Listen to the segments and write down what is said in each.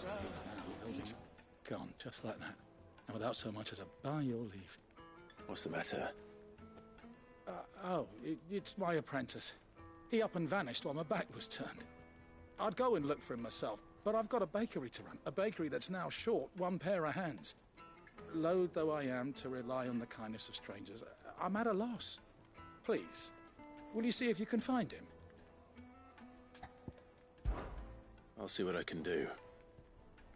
He'll be gone, just like that. And without so much as a by your leave. What's the matter? It's my apprentice. He up and vanished while my back was turned. I'd go and look for him myself, but I've got a bakery to run. A bakery that's now short one pair of hands. Loath though I am to rely on the kindness of strangers, I'm at a loss. Please, will you see if you can find him? I'll see what I can do.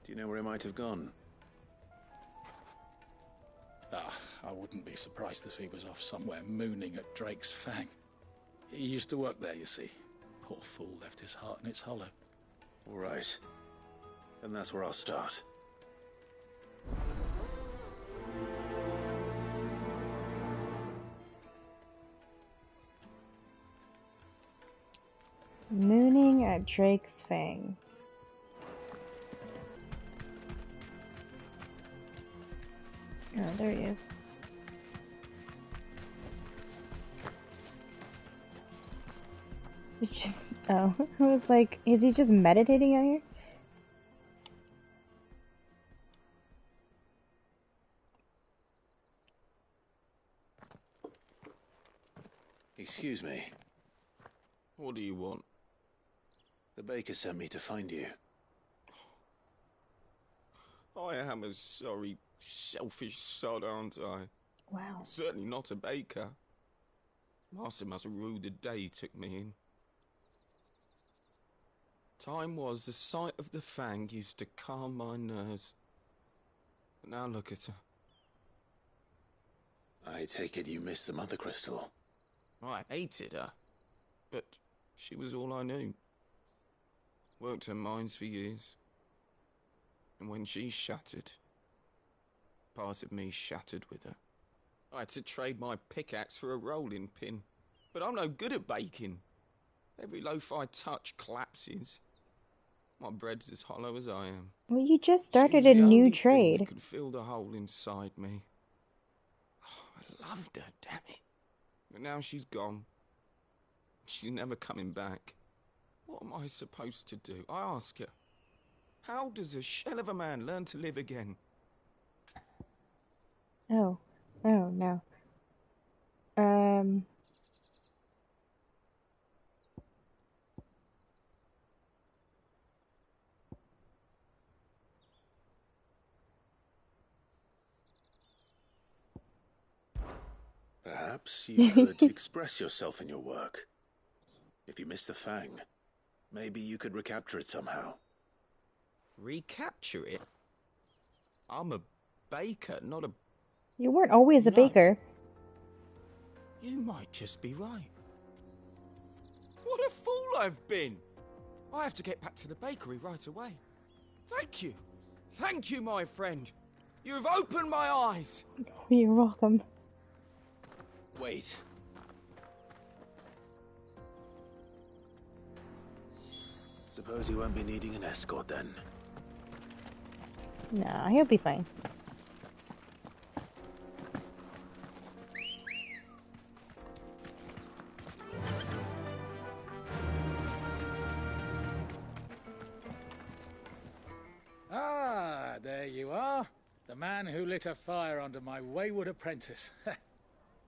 Do you know where he might have gone? I wouldn't be surprised if he was off somewhere mooning at Drake's Fang. He used to work there, you see. Poor fool left his heart in its hollow. All right. Then that's where I'll start. Mooning at Drake's Fang. Oh, there he is. It's just, oh, I was like, is he just meditating out here? Excuse me. What do you want? The baker sent me to find you. I am a sorry, selfish sod, aren't I? Wow. Certainly not a baker. Master must have ruled the day he took me in. Time was the sight of the Fang used to calm my nerves. But now look at her. I take it you missed the Mother Crystal. I hated her, but she was all I knew. Worked her mines for years. And when she shattered, part of me shattered with her. I had to trade my pickaxe for a rolling pin. But I'm no good at baking. Every loaf I touch collapses. My bread's as hollow as I am. Well, you just started a new trade. That could fill the hole inside me. Oh, I loved her, damn it. But now she's gone. She's never coming back. What am I supposed to do? I ask her. How does a shell of a man learn to live again? Oh no. Perhaps you could express yourself in your work. If you miss the Fang, maybe you could recapture it somehow. Recapture it? I'm a baker, not a... You weren't always a baker. You might just be right. What a fool I've been! I have to get back to the bakery right away. Thank you. Thank you, my friend. You've opened my eyes. You're welcome. Wait. Suppose you won't be needing an escort then. Nah, he'll be fine. Ah, there you are. The man who lit a fire under my wayward apprentice.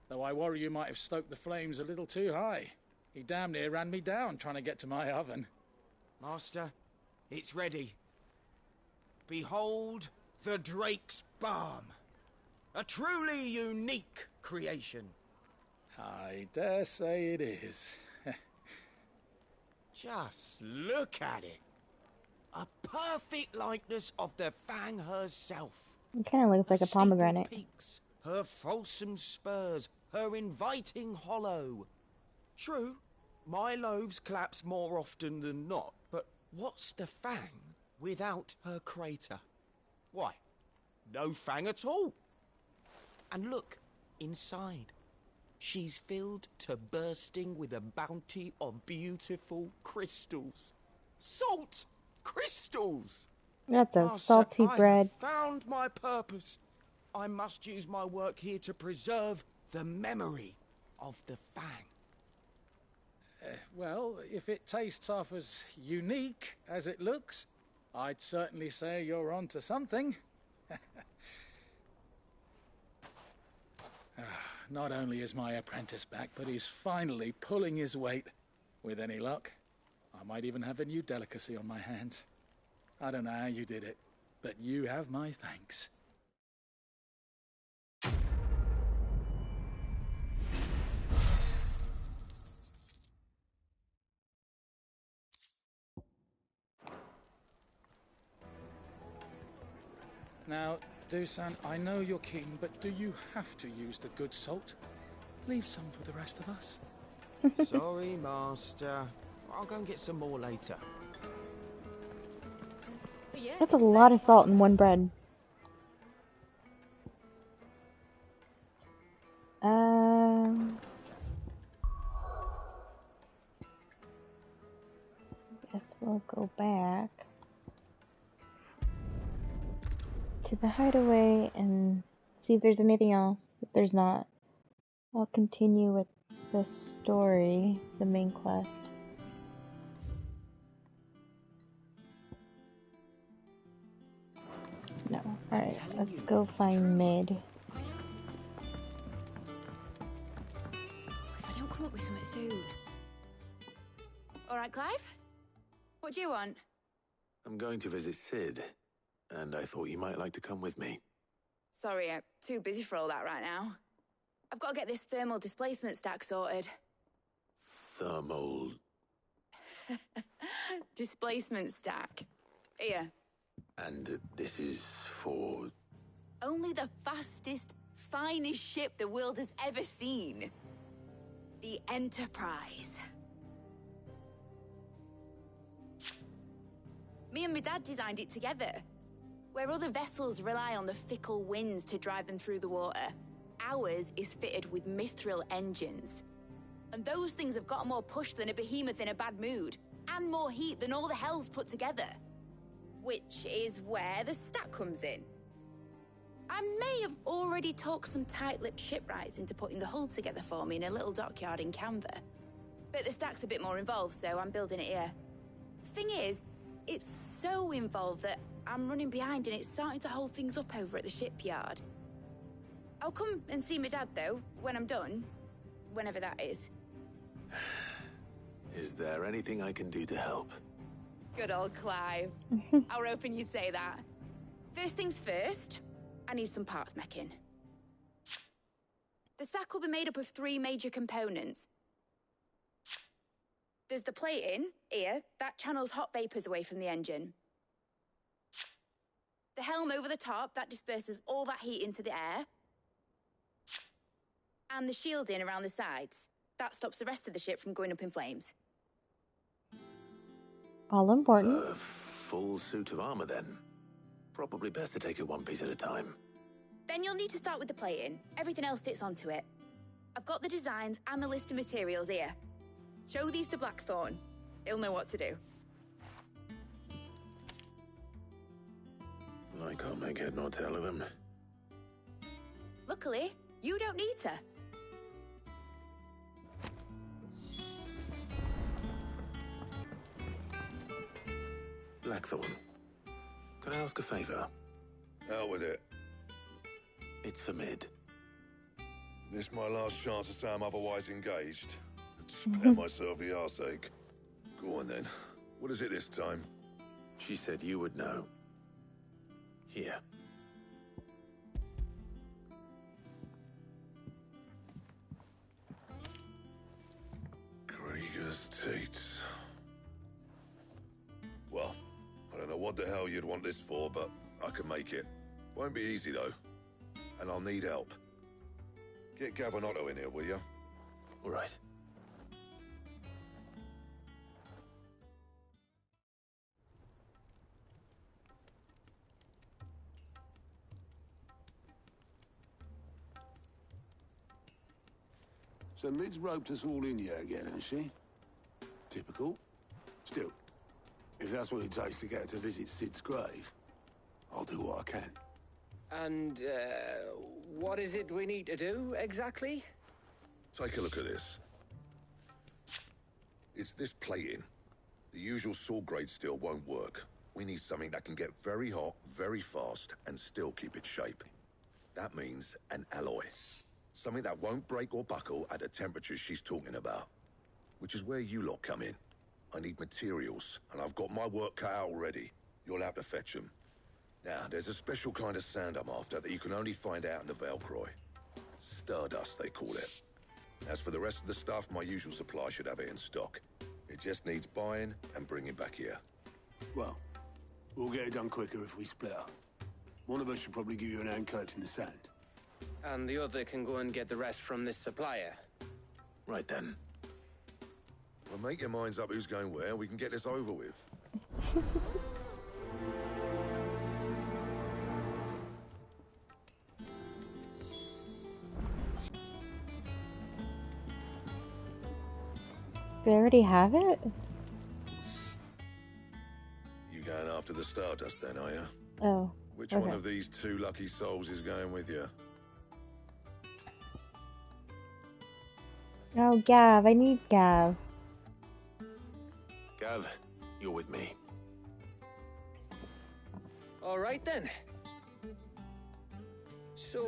Though I worry you might have stoked the flames a little too high. He damn near ran me down trying to get to my oven. Master, it's ready. Behold the Drake's Balm. A truly unique creation. I dare say it is. Just look at it. A perfect likeness of the Fang herself. It kind of looks like a pomegranate. Peaks, her fulsome spurs, her inviting hollow. True, my loaves collapse more often than not, but what's the Fang without her crater? Why, no Fang at all. And look, inside. She's filled to bursting with a bounty of beautiful crystals. Salt crystals! That's a Master, salty bread. I have found my purpose. I must use my work here to preserve the memory of the Fang. Well, if it tastes half as unique as it looks, I'd certainly say you're on to something. Not only is my apprentice back, but he's finally pulling his weight. With any luck, I might even have a new delicacy on my hands. I don't know how you did it, but you have my thanks. Now, Dusan, I know you're keen, but do you have to use the good salt? Leave some for the rest of us. Sorry, Master. I'll go and get some more later. That's a lot of salt in one bread. Guess we'll go back to the hideaway and see if there's anything else. If there's not, I'll continue with the story, the main quest. No. Alright, let's go find Mid. If I don't come up with something soon. Alright, Clive? What do you want? I'm going to visit Sid, and I thought you might like to come with me. Sorry, I'm too busy for all that right now. I've got to get this thermal displacement stack sorted. Thermal... Displacement stack. Here. And this is for... Only the fastest, finest ship the world has ever seen. The Enterprise. Me and my dad designed it together. Where other vessels rely on the fickle winds to drive them through the water, ours is fitted with mithril engines. And those things have got more push than a behemoth in a bad mood, and more heat than all the hells put together. Which is where the stack comes in. I may have already talked some tight-lipped shipwrights into putting the hull together for me in a little dockyard in Canva. But the stack's a bit more involved, so I'm building it here. Thing is, it's so involved that I'm running behind and it's starting to hold things up over at the shipyard. I'll come and see my dad, though, when I'm done. Whenever that is. Is there anything I can do to help? Good old Clive. I was hoping you'd say that. First things first, I need some parts meching. The stack will be made up of 3 major components. There's the plating, here, that channels hot vapors away from the engine. The helm over the top, that disperses all that heat into the air. And the shielding around the sides. That stops the rest of the ship from going up in flames. All important. A full suit of armor, then. Probably best to take it one piece at a time. Then you'll need to start with the plating. Everything else fits onto it. I've got the designs and the list of materials here. Show these to Blackthorn. He'll know what to do. I can't make head nor tail of them. Luckily, you don't need to. Blackthorn, can I ask a favor? Out with it. It's for Mid. This my last chance to say I'm otherwise engaged. Spare myself the arseache. Go on then. What is it this time? She said you would know. Here. Krieger's teats. Well, I don't know what the hell you'd want this for, but I can make it. Won't be easy though. And I'll need help. Get Gavin-Otto in here, will you? All right. So Mid's roped us all in here again, hasn't she? Typical. Still, if that's what it takes to get her to visit Sid's grave, I'll do what I can. And, what is it we need to do, exactly? Take a look at this. It's this plating. The usual sword grade steel won't work. we need something that can get very hot, very fast, and still keep its shape. That means an alloy. Something that won't break or buckle at the temperatures she's talking about. Which is where you lot come in. I need materials, and I've got my work cut out already. You'll have to fetch them. Now, there's a special kind of sand I'm after that you can only find out in the Velcroy. Stardust, they call it. As for the rest of the stuff, my usual supply should have it in stock. It just needs buying and bringing back here. Well, we'll get it done quicker if we split up. One of us should probably give you an hand collecting the sand. And the other can go and get the rest from this supplier. Right then. Well, make your minds up who's going where, we can get this over with. Do they already have it? You going after the Stardust then, are you? Oh. Which okay. one of these two lucky souls is going with you? Oh, Gav. I need Gav. Gav, you're with me. All right then. So,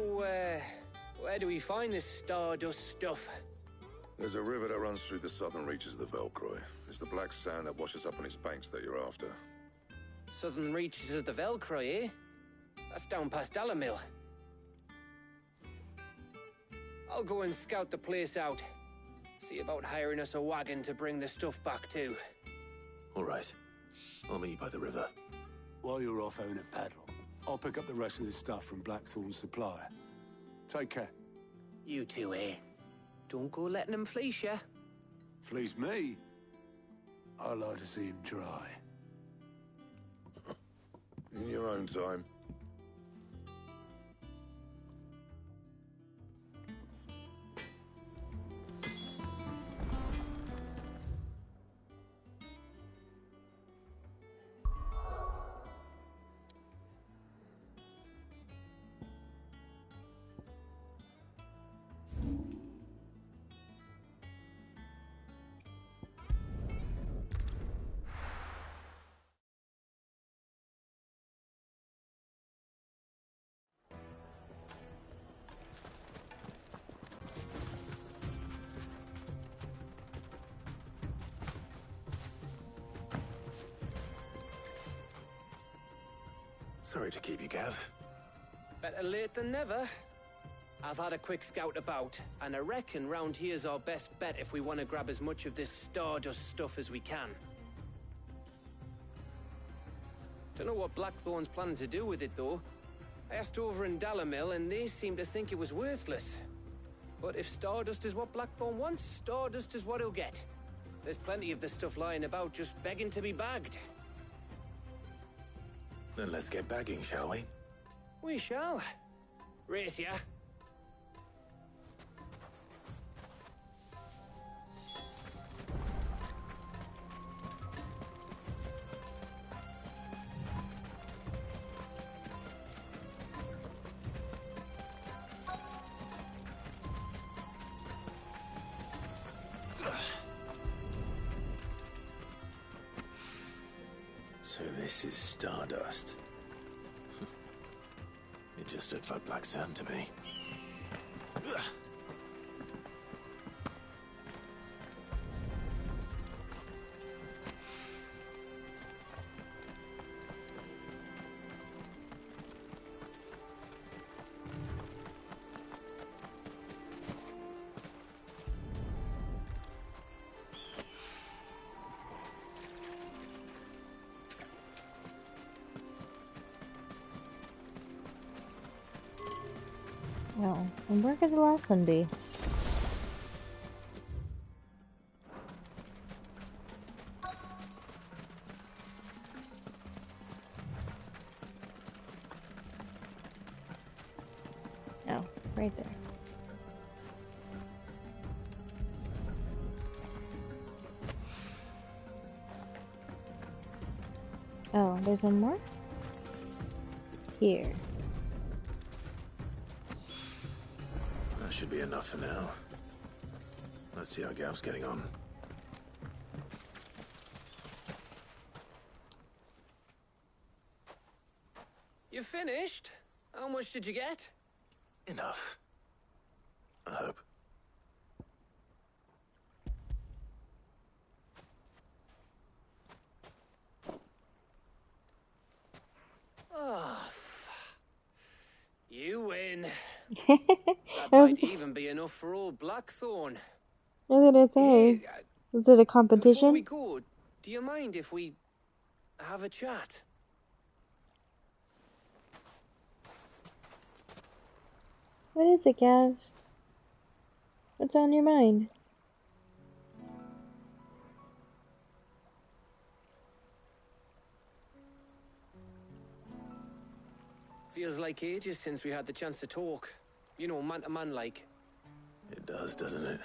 where do we find this Stardust stuff? There's a river that runs through the southern reaches of the Velcroy. It's the black sand that washes up on its banks that you're after. Southern reaches of the Velcroy, eh? That's down past Dalamil. I'll go and scout the place out. See about hiring us a wagon to bring the stuff back to. All right. I'll meet you by the river. While you're off having a paddle, I'll pick up the rest of the stuff from Blackthorn's supplier. Take care. You two, eh? Don't go letting him fleece ya. Fleece me? I'd like to see him try. In your own time. Sorry to keep you, Gav. Better late than never. I've had a quick scout about, and I reckon round here's our best bet if we want to grab as much of this Stardust stuff as we can. Don't know what Blackthorn's planning to do with it, though. I asked over in Dalamil, and they seem to think it was worthless. But if Stardust is what Blackthorn wants, Stardust is what he'll get. There's plenty of this stuff lying about, just begging to be bagged. Then let's get bagging, shall we? We shall. Race ya. So this is Stardust. It just looks like black sand to me. Oh, and where could the last one be? Oh, right there. Oh, there's one more? Here. That should be enough for now. Let's see how Gav's getting on. You finished? How much did you get? Enough. I hope. Oh, you win. I That might even be enough for old Blackthorn. was gonna say, Hey, is it a before we competition? go, do you mind if we have a chat? What is it, Gav? What's on your mind? Feels like ages since we had the chance to talk. You know, man to man like. It does, doesn't it?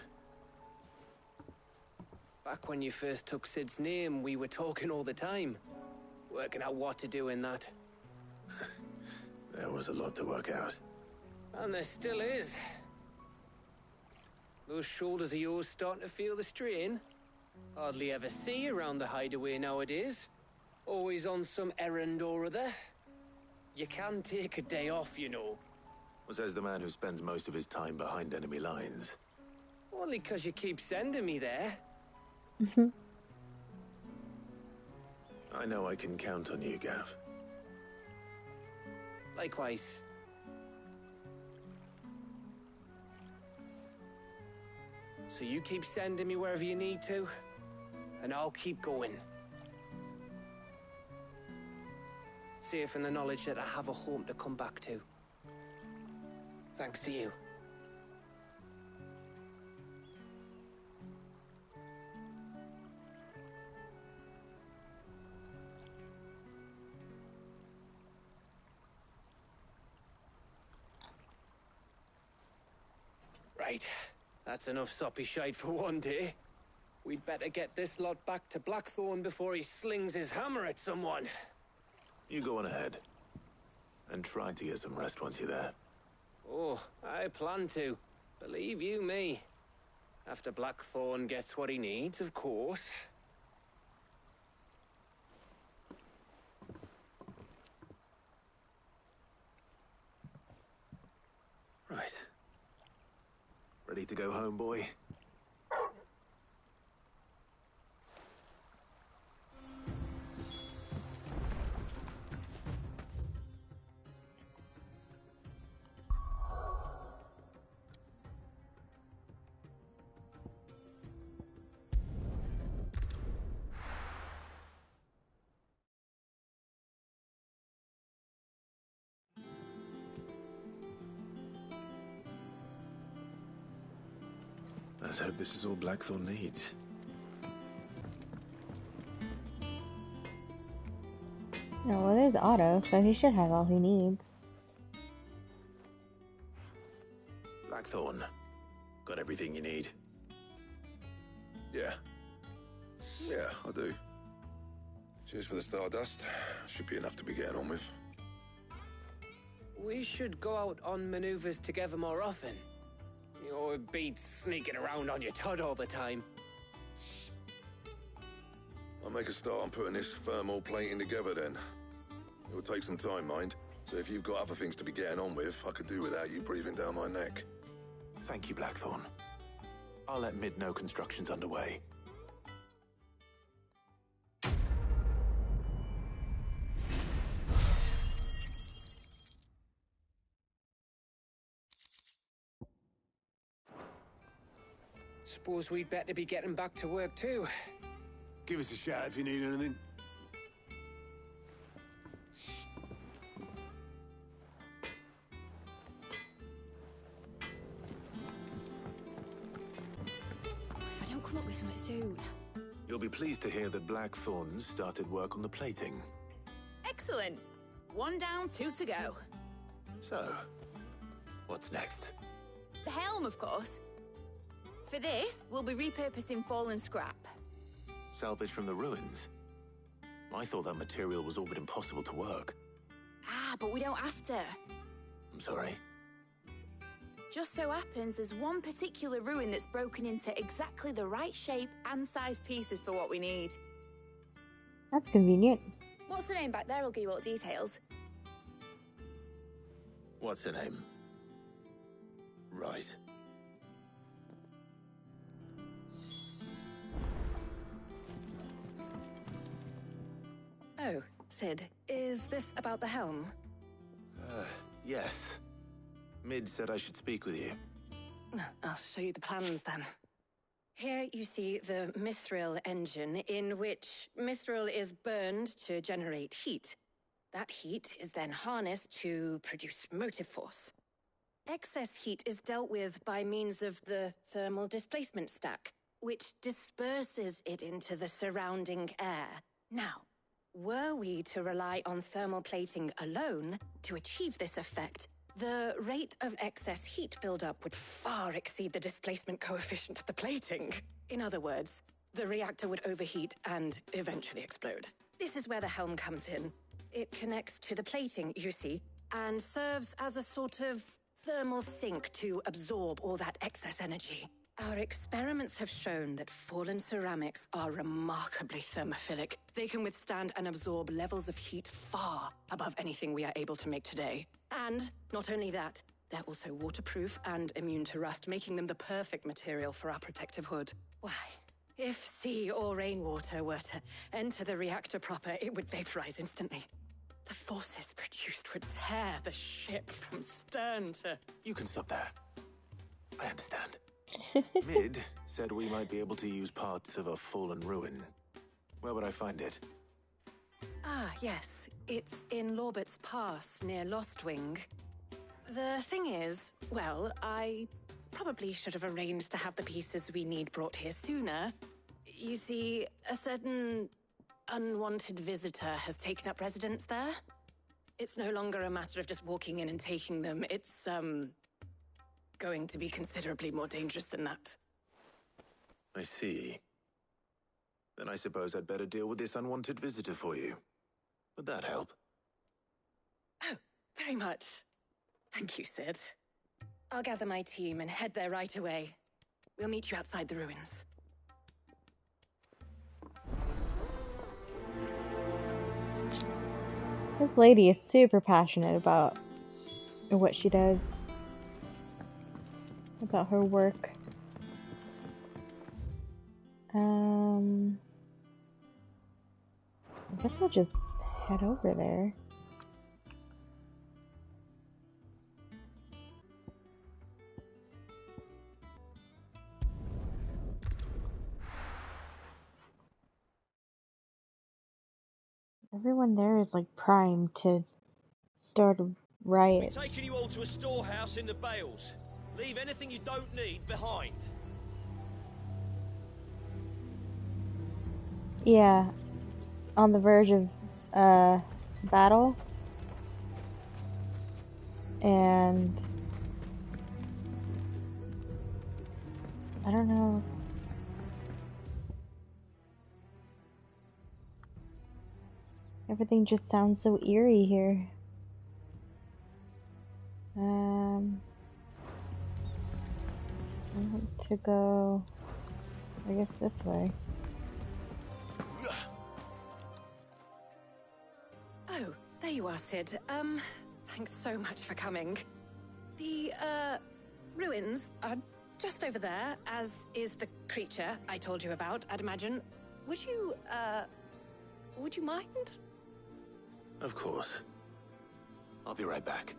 Back when you first took Sid's name, we were talking all the time. Working out what to do in that. There was a lot to work out. And there still is. Those shoulders of yours starting to feel the strain? Hardly ever see you around the hideaway nowadays. Always on some errand or other. You can take a day off, you know. Says the man who spends most of his time behind enemy lines. Only 'cause you keep sending me there. I know I can count on you, Gav. Likewise. So you keep sending me wherever you need to, and I'll keep going. Safe in the knowledge that I have a home to come back to. Thanks to you. Right. That's enough soppy shite for one day. We'd better get this lot back to Blackthorn before he slings his hammer at someone. You go on ahead. And try to get some rest once you're there. Oh, I plan to. Believe you me. After Blackthorn gets what he needs, of course. Right. Ready to go home, boy? Let's hope this is all Blackthorn needs. Oh, well, there's Otto, so he should have all he needs. Blackthorn, got everything you need? Yeah. Yeah, I do. Cheers for the Stardust. Should be enough to be getting on with. We should go out on maneuvers together more often. You know, it beats sneaking around on your Todd all the time. I'll make a start on putting this thermal plating together then. It will take some time, mind. So if you've got other things to be getting on with, I could do without you breathing down my neck. Thank you, Blackthorn. I'll let Mid know construction's underway. Suppose we'd better be getting back to work too. Give us a shout if you need anything. If I don't come up with something soon. You'll be pleased to hear that Blackthorn's started work on the plating. Excellent. 1 down, 2 to go. So, what's next? The helm, of course. For this, we'll be repurposing fallen scrap. Salvage from the ruins? I thought that material was all but impossible to work. Ah, but we don't have to. I'm sorry. Just so happens there's one particular ruin that's broken into exactly the right shape and size pieces for what we need. That's convenient. What's the name back there? I'll give you all the details. What's her name? Right. Oh, Sid, is this about the helm? Yes. Mid said I should speak with you. I'll show you the plans then. Here you see the mithril engine, in which mithril is burned to generate heat. That heat is then harnessed to produce motive force. Excess heat is dealt with by means of the thermal displacement stack, which disperses it into the surrounding air. Now, were we to rely on thermal plating alone to achieve this effect, the rate of excess heat buildup would far exceed the displacement coefficient of the plating. In other words, the reactor would overheat and eventually explode. This is where the helm comes in. It connects to the plating, you see, and serves as a sort of thermal sink to absorb all that excess energy. Our experiments have shown that fallen ceramics are remarkably thermophilic. They can withstand and absorb levels of heat far above anything we are able to make today. And not only that, they're also waterproof and immune to rust, making them the perfect material for our protective hood. Why, if sea or rainwater were to enter the reactor proper, it would vaporize instantly. The forces produced would tear the ship from stern to... You can stop there. I understand. Mid said we might be able to use parts of a fallen ruin. Where would I find it? Ah, yes. It's in Lorbert's Pass, near Lostwing. The thing is, well, I probably should have arranged to have the pieces we need brought here sooner. You see, a certain unwanted visitor has taken up residence there. It's no longer a matter of just walking in and taking them. It's, going to be considerably more dangerous than that. I see. Then I suppose I'd better deal with this unwanted visitor for you. Would that help? Oh, very much. Thank you, Sid. I'll gather my team and head there right away. We'll meet you outside the ruins. This lady is super passionate about what she does. About her work. I guess I'll just head over there. Everyone there is like primed to start a riot. We're taking you all to a storehouse in the Bales. Leave anything you don't need behind. Yeah, on the verge of battle, and I don't know. Everything just sounds so eerie here. I want to go, I guess, this way. Oh, there you are, Sid. Thanks so much for coming. The, ruins are just over there, as is the creature I told you about, I'd imagine. Would you mind? Of course. I'll be right back.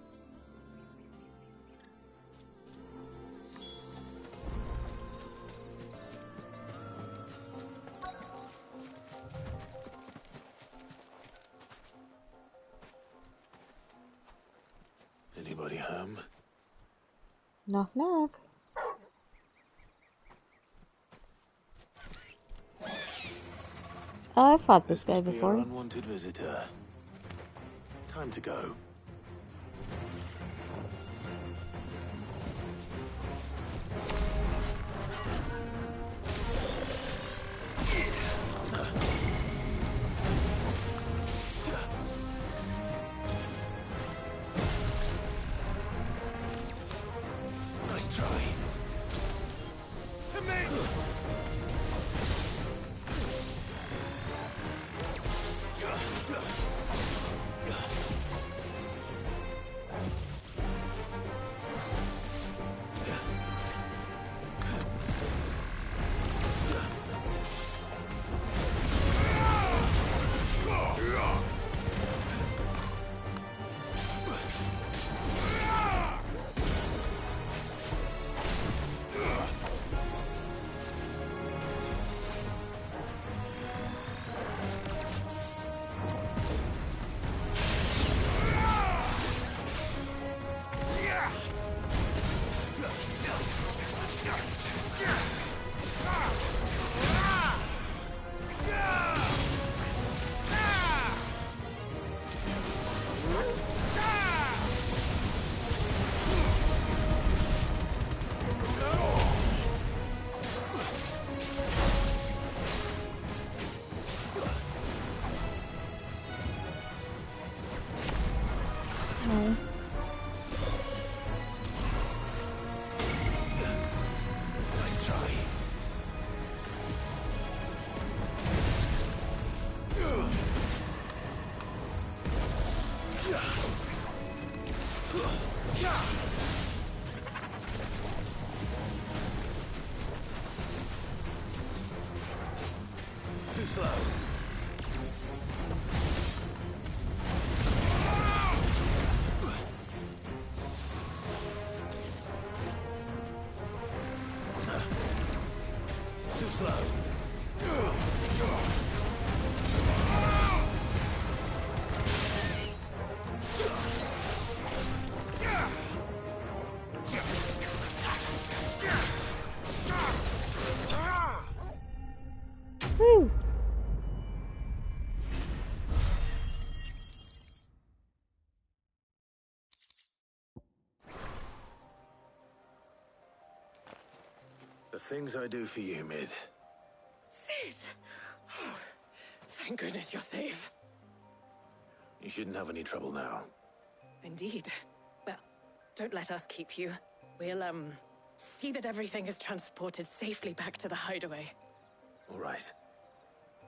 Anybody home? Knock knock. Oh, I fought this guy must be before. our unwanted visitor. Time to go. Nice try. To me! slow. Too slow. Woo! The things I do for you, Mid. Sid! Oh, thank goodness you're safe. You shouldn't have any trouble now. Indeed. Well, don't let us keep you. We'll, see that everything is transported safely back to the hideaway. All right.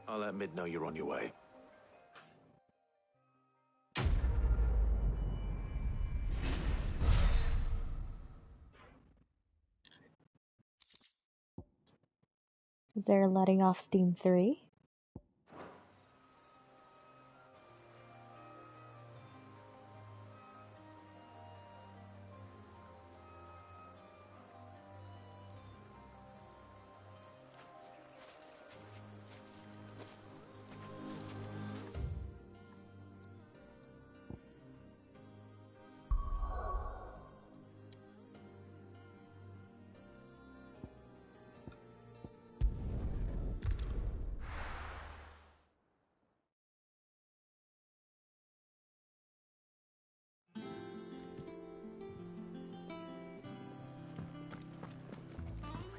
I'll let Mid know you're on your way. They're letting off Steam 3.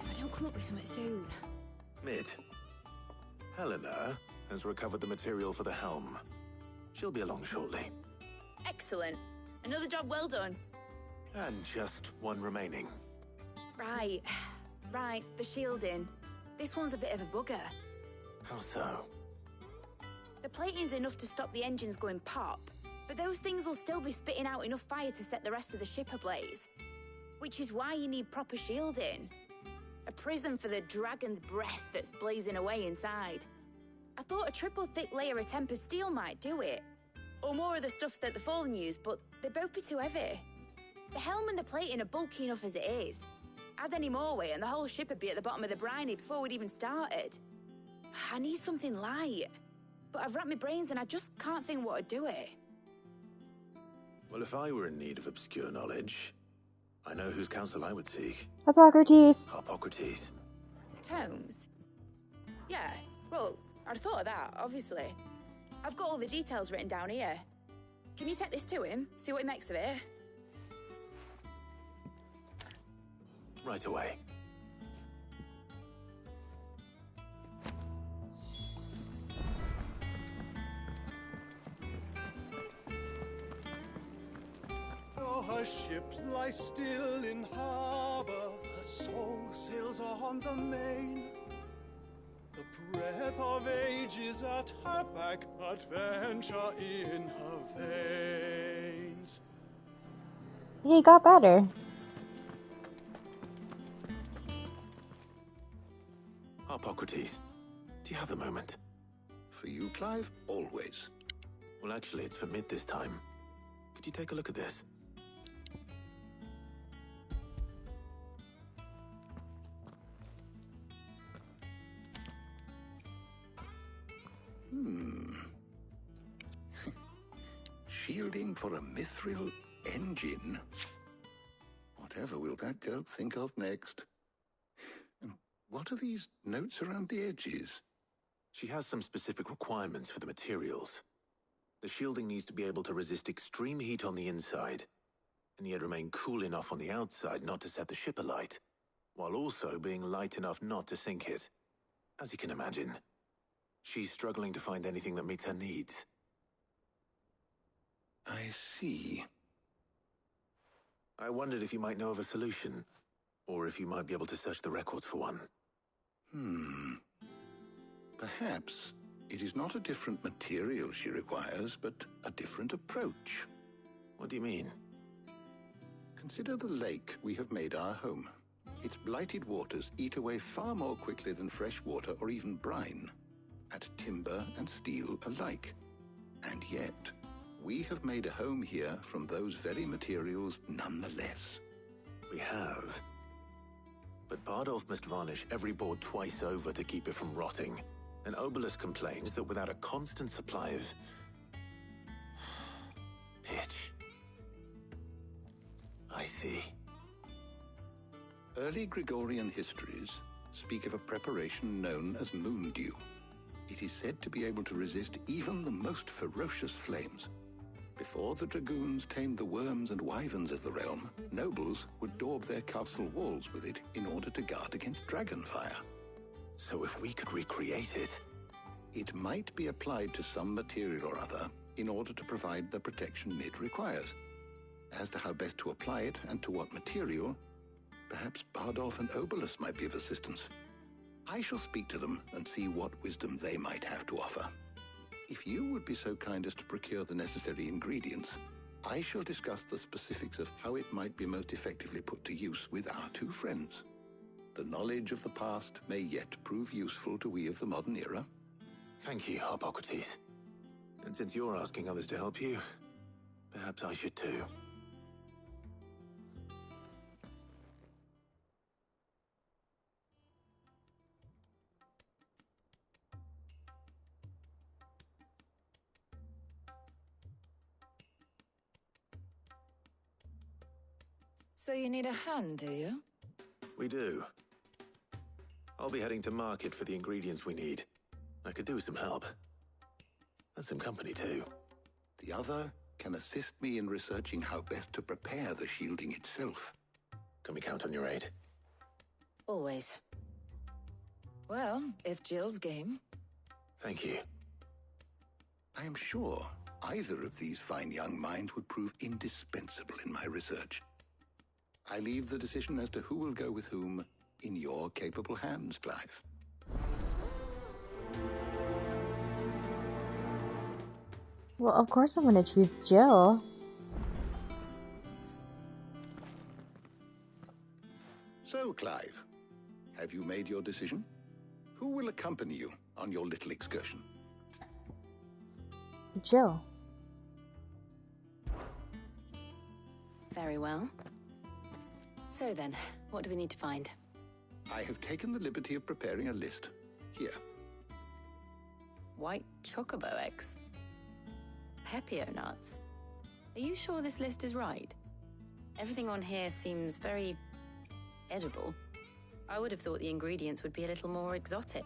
If I don't come up with something soon. Mid. Helena has recovered the material for the helm. She'll be along shortly. Excellent. Another job well done. And just one remaining. Right. Right, the shielding. This one's a bit of a bugger. How so? The plating's enough to stop the engines going pop, but those things will still be spitting out enough fire to set the rest of the ship ablaze. Which is why you need proper shielding. A prism for the dragon's breath that's blazing away inside. I thought a triple thick layer of tempered steel might do it. Or more of the stuff that the Fallen use, but they'd both be too heavy. The helm and the plating are bulky enough as it is. Add any more weight and the whole ship would be at the bottom of the briny before we'd even started. I need something light. But I've racked my brains and I just can't think what would do it. Well, if I were in need of obscure knowledge, I know whose counsel I would seek. Hippocrates. Hippocrates. Tomes? Yeah, well, I'd thought of that, obviously. I've got all the details written down here. Can you take this to him, see what he makes of it? Right away. Her ship lies still in harbor, her soul sails on the main. The breath of ages at her back, adventure in her veins. He got better. Hippocrates, do you have a moment? For you, Clive, always. Well, actually, it's for Mid this time. Could you take a look at this? Shielding for a mithril engine. Whatever will that girl think of next? And what are these notes around the edges? She has some specific requirements for the materials. The shielding needs to be able to resist extreme heat on the inside, and yet remain cool enough on the outside not to set the ship alight, while also being light enough not to sink it. As you can imagine, she's struggling to find anything that meets her needs. I see. I wondered if you might know of a solution, or if you might be able to search the records for one. Perhaps it is not a different material she requires, but a different approach. What do you mean? Consider the lake we have made our home. Its blighted waters eat away far more quickly than fresh water or even brine. at timber and steel alike. And yet, we have made a home here from those very materials nonetheless. We have. But Bardolph must varnish every board twice over to keep it from rotting. And Obelus complains that without a constant supply of pitch. I see. Early Gregorian histories speak of a preparation known as moon dew. It is said to be able to resist even the most ferocious flames. Before the dragoons tamed the worms and wyverns of the realm, nobles would daub their castle walls with it in order to guard against dragon fire. So if we could recreate it... It might be applied to some material or other in order to provide the protection it requires. As to how best to apply it and to what material, perhaps Bardolph and Obelus might be of assistance. I shall speak to them and see what wisdom they might have to offer. If you would be so kind as to procure the necessary ingredients, I shall discuss the specifics of how it might be most effectively put to use with our two friends. The knowledge of the past may yet prove useful to we of the modern era. Thank you, Hippocrates. And since you're asking others to help you, perhaps I should too. So you need a hand, do you? We do. I'll be heading to market for the ingredients we need. I could do with some help. And some company, too. The other can assist me in researching how best to prepare the shielding itself. Can we count on your aid? Always. Well, if Jill's game. Thank you. I am sure either of these fine young minds would prove indispensable in my research. I leave the decision as to who will go with whom in your capable hands, Clive. Well, of course I'm gonna choose Jill. So, Clive, have you made your decision? Who will accompany you on your little excursion? Jill. Very well. So then, what do we need to find? I have taken the liberty of preparing a list. Here. White chocobo eggs. Pepio nuts. Are you sure this list is right? Everything on here seems very edible. I would have thought the ingredients would be a little more exotic.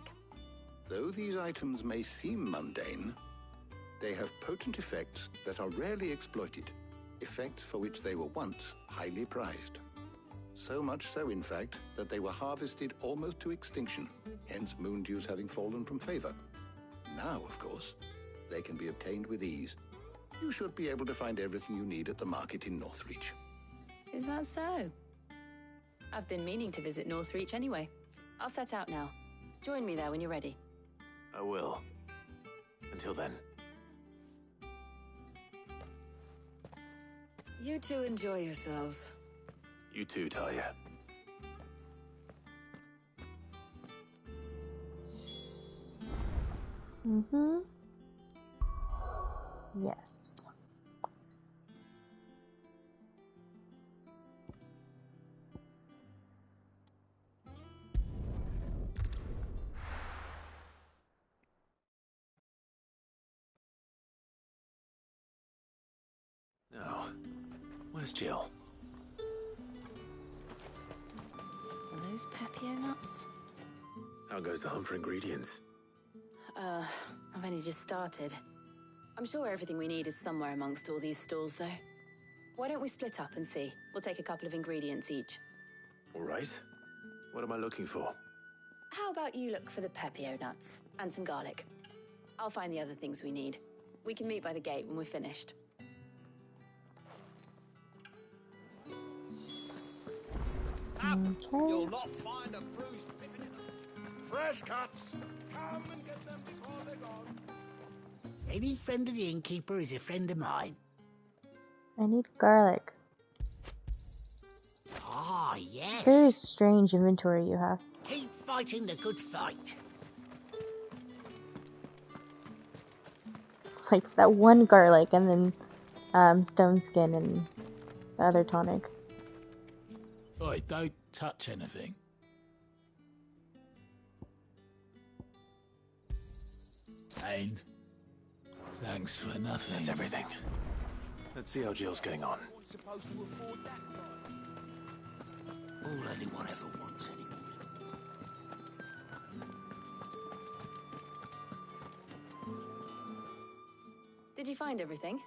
Though these items may seem mundane, they have potent effects that are rarely exploited, effects for which they were once highly prized. So much so, in fact, that they were harvested almost to extinction, hence moon dews having fallen from favor. Now, of course, they can be obtained with ease. You should be able to find everything you need at the market in Northreach. Is that so? I've been meaning to visit Northreach anyway. I'll set out now. Join me there when you're ready. I will. Until then. You two enjoy yourselves. You too, Talia. Mm-hmm. Yes. Now, where's Jill? Are those Pepio nuts? How goes the hunt for ingredients? I've only just started. I'm sure everything we need is somewhere amongst all these stalls, though. Why don't we split up and see? We'll take a couple of ingredients each. All right. What am I looking for? How about you look for the Pepio nuts and some garlic? I'll find the other things we need. We can meet by the gate when we're finished. Okay. You'll not find a bruised pippin in them. Fresh cuts. Come and get them before they're gone. Any friend of the innkeeper is a friend of mine. I need garlic. Ah, yes. Very strange inventory you have. Keep fighting the good fight. like that one garlic and then stone skin and the other tonic. Oi, don't touch anything. And thanks for nothing. That's everything. Let's see how Jill's getting on. All anyone ever wants anymore. Did you find everything?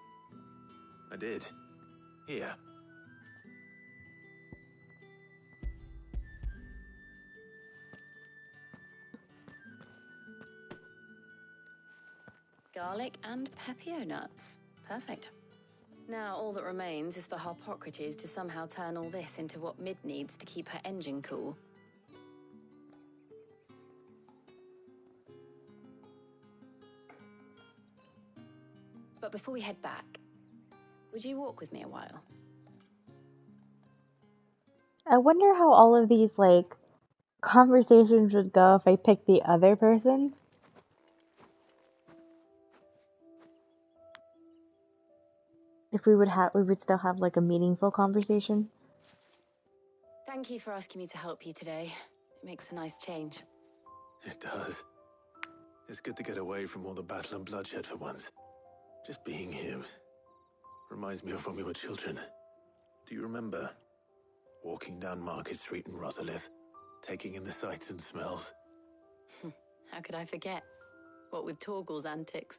I did. Here. Garlic and pepio nuts. Perfect. Now all that remains is for Harpocrates to somehow turn all this into what Mid needs to keep her engine cool. But before we head back, would you walk with me a while? I wonder how all of these, like, conversations would go if I picked the other person. If we would still have, like, a meaningful conversation. Thank you for asking me to help you today. It makes a nice change. It does. It's good to get away from all the battle and bloodshed for once. Just being here reminds me of when we were children. Do you remember? Walking down Market Street in Rosalith, taking in the sights and smells. How could I forget? What with Torgal's antics.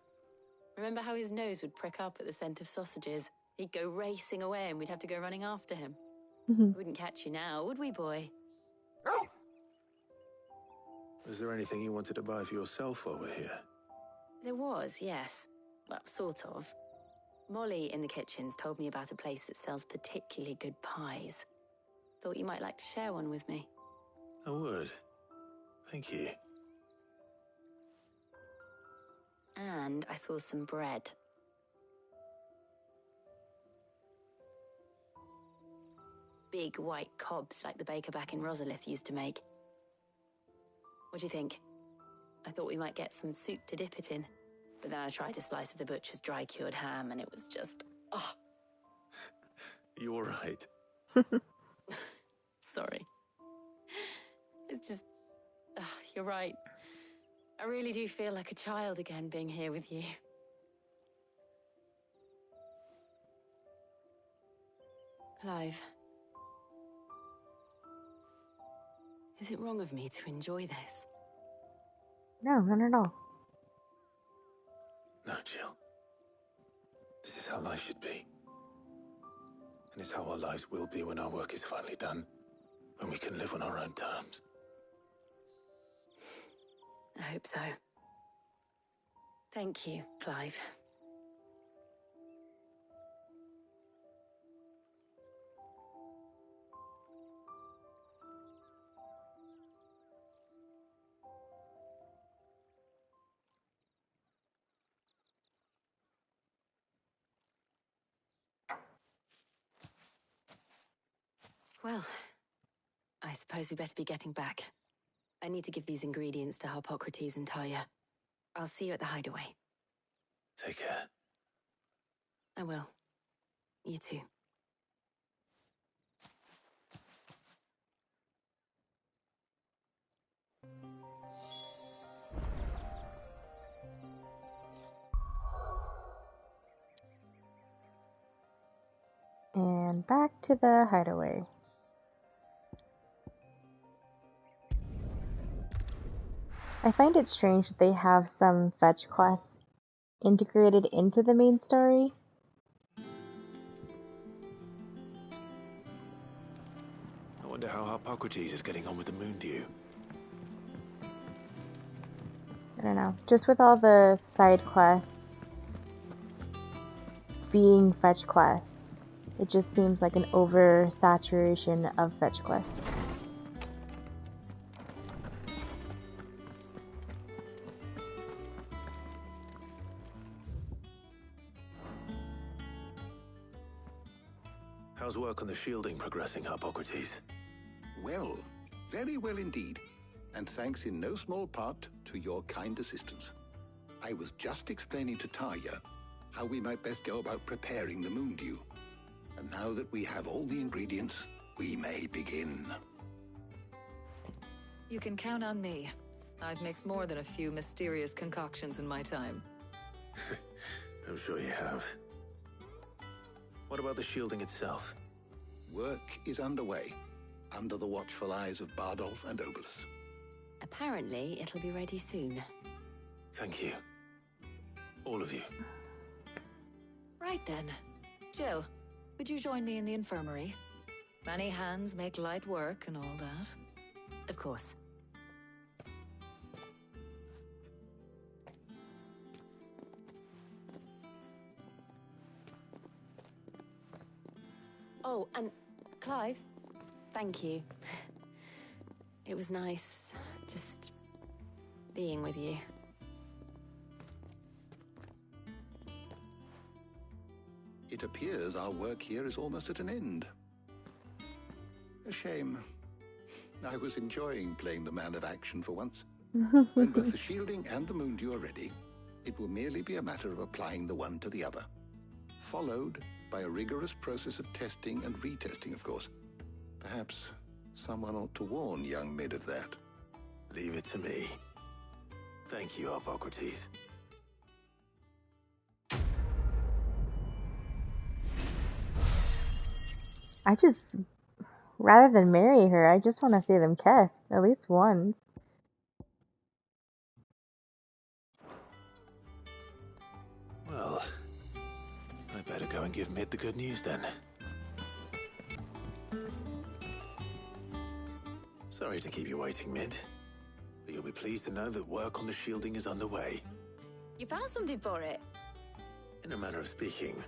Remember how his nose would prick up at the scent of sausages? He'd go racing away and we'd have to go running after him. We wouldn't catch you now, would we, boy? Is there anything you wanted to buy for yourself while we're here? There was, yes. Well, sort of. Molly in the kitchens told me about a place that sells particularly good pies. Thought you might like to share one with me. I would. Thank you. And I saw some bread. Big white cobs like the baker back in Rosalith used to make. What do you think? I thought we might get some soup to dip it in. But then I tried a slice of the butcher's dry-cured ham and it was just... oh. You all right? Sorry. It's just... you're right. I really do feel like a child again being here with you. Clive. Is it wrong of me to enjoy this? No, not at all. No, Jill. This is how life should be. And it's how our lives will be when our work is finally done. When we can live on our own terms. I hope so. Thank you, Clive. Well, I suppose we better be getting back. I need to give these ingredients to Harpocrates and Talia. I'll see you at the hideaway. Take care. I will. You too. And back to the hideaway. I find it strange that they have some fetch quests integrated into the main story. I wonder how Harpocrates is getting on with the Moondew. I don't know. Just with all the side quests being fetch quests, it just seems like an oversaturation of fetch quests. How's work on the shielding progressing, Harpocrates? Well, very well indeed. And thanks in no small part to your kind assistance. I was just explaining to Talia how we might best go about preparing the moon dew. And now that we have all the ingredients, we may begin. You can count on me. I've mixed more than a few mysterious concoctions in my time. I'm sure you have. What about the shielding itself? Work is underway, under the watchful eyes of Bardolph and Obolus. Apparently, it'll be ready soon. Thank you. All of you. Right then. Jill, would you join me in the infirmary? Many hands make light work and all that. Of course. Oh, and Clive, thank you. It was nice just being with you. It appears our work here is almost at an end. A shame. I was enjoying playing the man of action for once. When both the shielding and the moon dew are ready, it will merely be a matter of applying the one to the other, followed by a rigorous process of testing and retesting, of course. Perhaps someone ought to warn young Mid of that. Leave it to me. Thank you, Hippocrates. Rather than marry her, I just want to see them kiss, at least once. Well, I better go and give Mid the good news then. Sorry to keep you waiting, Mid, but you'll be pleased to know that work on the shielding is underway. You found something for it? In a manner of speaking,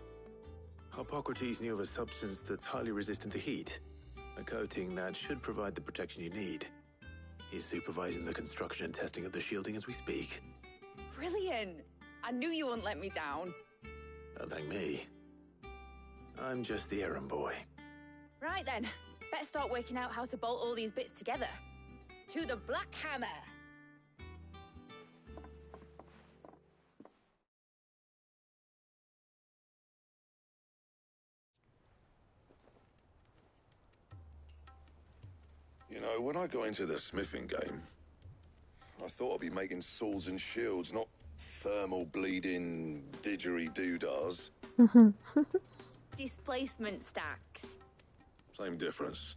Hippocrates knew of a substance that's highly resistant to heat, a coating that should provide the protection you need. He's supervising the construction and testing of the shielding as we speak. Brilliant! I knew you wouldn't let me down. Don't thank me. I'm just the errand boy. Right then, let's start working out how to bolt all these bits together. To the Black Hammer! You know, when I got into the smithing game, I thought I'd be making swords and shields, not thermal bleeding didgeridoo-dahs. Displacement stacks. Same difference.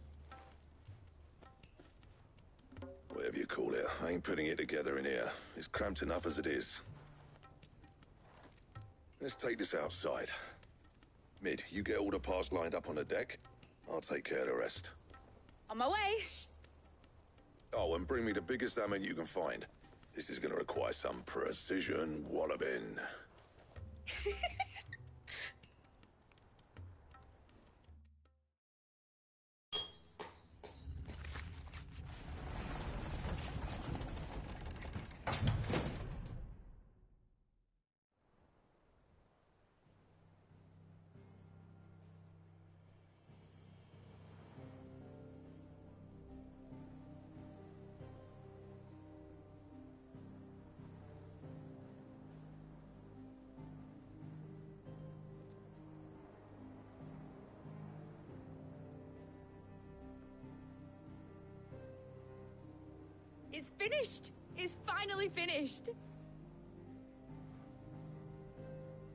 Whatever you call it, I ain't putting it together in here. It's cramped enough as it is. Let's take this outside. Mid, you get all the parts lined up on the deck. I'll take care of the rest. On my way! Oh, and bring me the biggest salmon you can find. This is gonna require some precision walloping. It's finished! It's finally finished!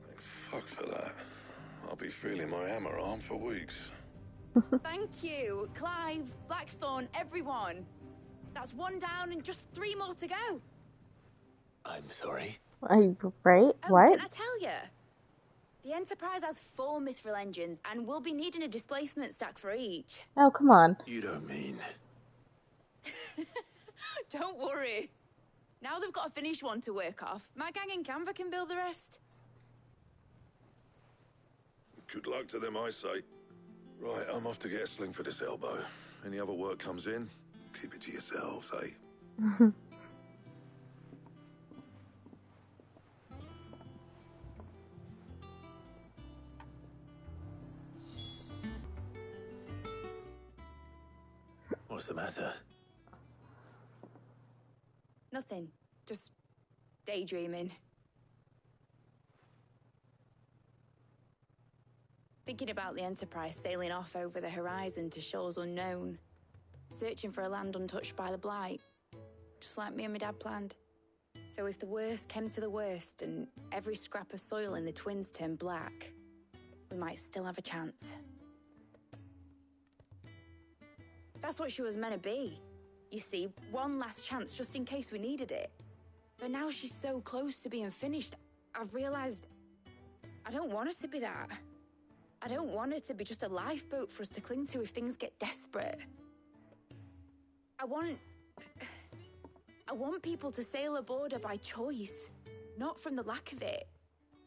Thank fuck for that. I'll be feeling my hammer arm for weeks. Thank you, Clive, Blackthorn, everyone. That's one down and just 3 more to go. I'm sorry. Right? Oh, What? didn't I tell you? The Enterprise has 4 mithril engines, and we'll be needing a displacement stack for each. Oh, come on. You don't mean... Don't worry. Now they've got a finished one to work off, my gang in Canva can build the rest. Good luck to them, I say. Right, I'm off to get a sling for this elbow. Any other work comes in, keep it to yourselves, eh? What's the matter? Nothing. Just daydreaming. Thinking about the Enterprise sailing off over the horizon to shores unknown, searching for a land untouched by the Blight, just like me and my dad planned. So if the worst came to the worst and every scrap of soil in the Twins turned black, we might still have a chance. That's what she was meant to be. You see, one last chance just in case we needed it. But now she's so close to being finished, I've realized I don't want her to be that. I don't want her to be just a lifeboat for us to cling to if things get desperate. I want people to sail aboard her by choice, not from the lack of it.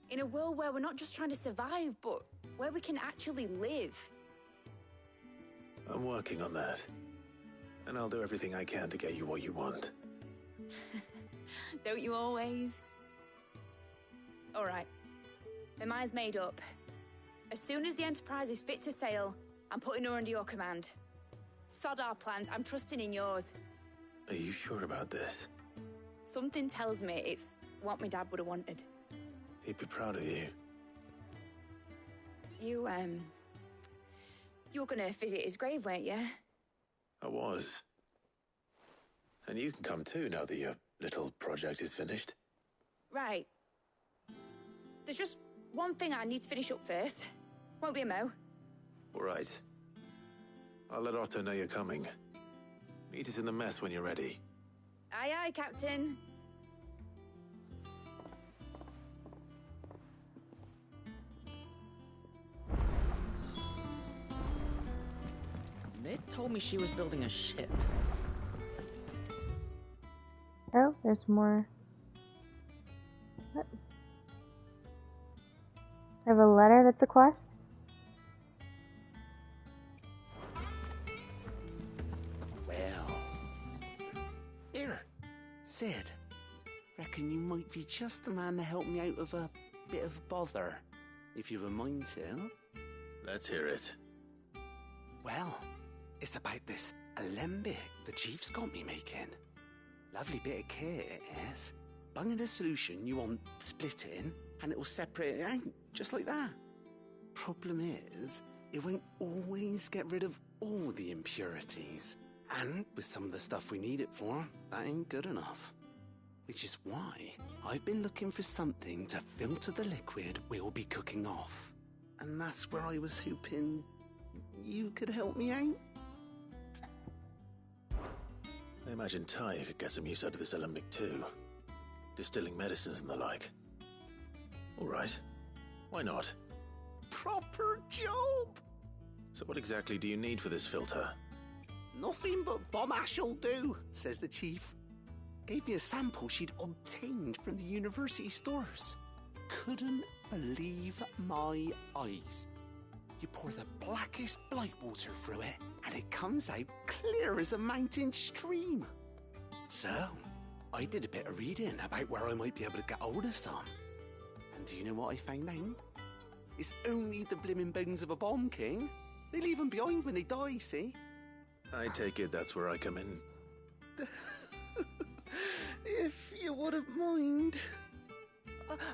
In a world where we're not just trying to survive, but where we can actually live. I'm working on that. And I'll do everything I can to get you what you want. Don't you always? All right. My mind's made up. As soon as the Enterprise is fit to sail, I'm putting her under your command. Sod our plans, I'm trusting in yours. Are you sure about this? Something tells me it's what my dad would have wanted. He'd be proud of you. You were gonna visit his grave, weren't you? I was. And you can come too now that your little project is finished. Right. There's just one thing I need to finish up first. Won't be a mo. All right. I'll let Otto know you're coming. Meet us in the mess when you're ready. Aye, aye, Captain. Ned told me she was building a ship. Oh, there's more. What? I have a letter that's a quest? Well. Here, Sid. Reckon you might be just the man to help me out of a bit of bother, if you've a mind to. Let's hear it. Well, it's about this alembic the Chief's got me making. Lovely bit of kit it is. Bung in a solution you want splitting, and it will separate it out, just like that. Problem is, it won't always get rid of all the impurities. And with some of the stuff we need it for, that ain't good enough. Which is why I've been looking for something to filter the liquid we'll be cooking off. And that's where I was hoping you could help me out. I imagine Ty could get some use out of this alembic too. Distilling medicines and the like. All right. Why not? Proper job! So what exactly do you need for this filter? Nothing but bomb ash'll do, says the Chief. Gave me a sample she'd obtained from the university stores. Couldn't believe my eyes. You pour the blackest blight water through it, and it comes out clear as a mountain stream. So, I did a bit of reading about where I might be able to get hold of some. And do you know what I found out? It's only the blimmin' bones of a bomb king. They leave them behind when they die, see? I take it that's where I come in. If you wouldn't mind.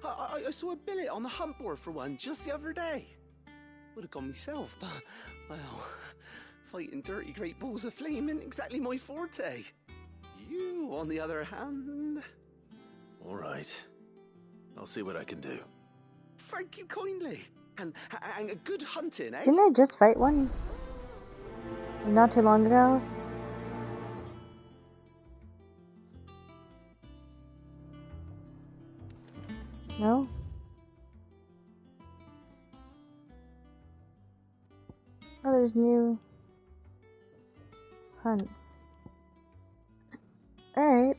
I saw a billet on the hunt board for one just the other day. Would have gone myself, but, well, fighting dirty great balls of flame isn't exactly my forte. You, on the other hand... All right. I'll see what I can do. Thank you kindly. And a good hunting, eh? Didn't I just fight one not too long ago? No? Oh, there's new hunts. Alright.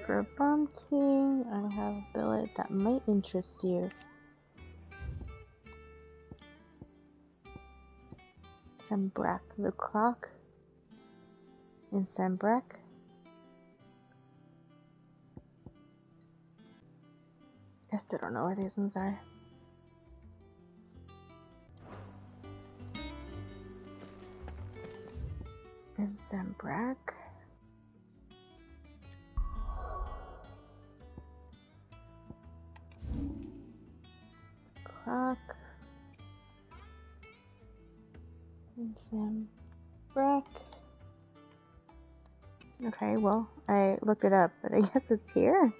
For a Bomb King, I have a billet that might interest you. Sembrak, the clock in Sembrak. I still don't know where these ones are. And Zembrak. Clock. And Zembrak. Okay, well, I looked it up, but I guess it's here.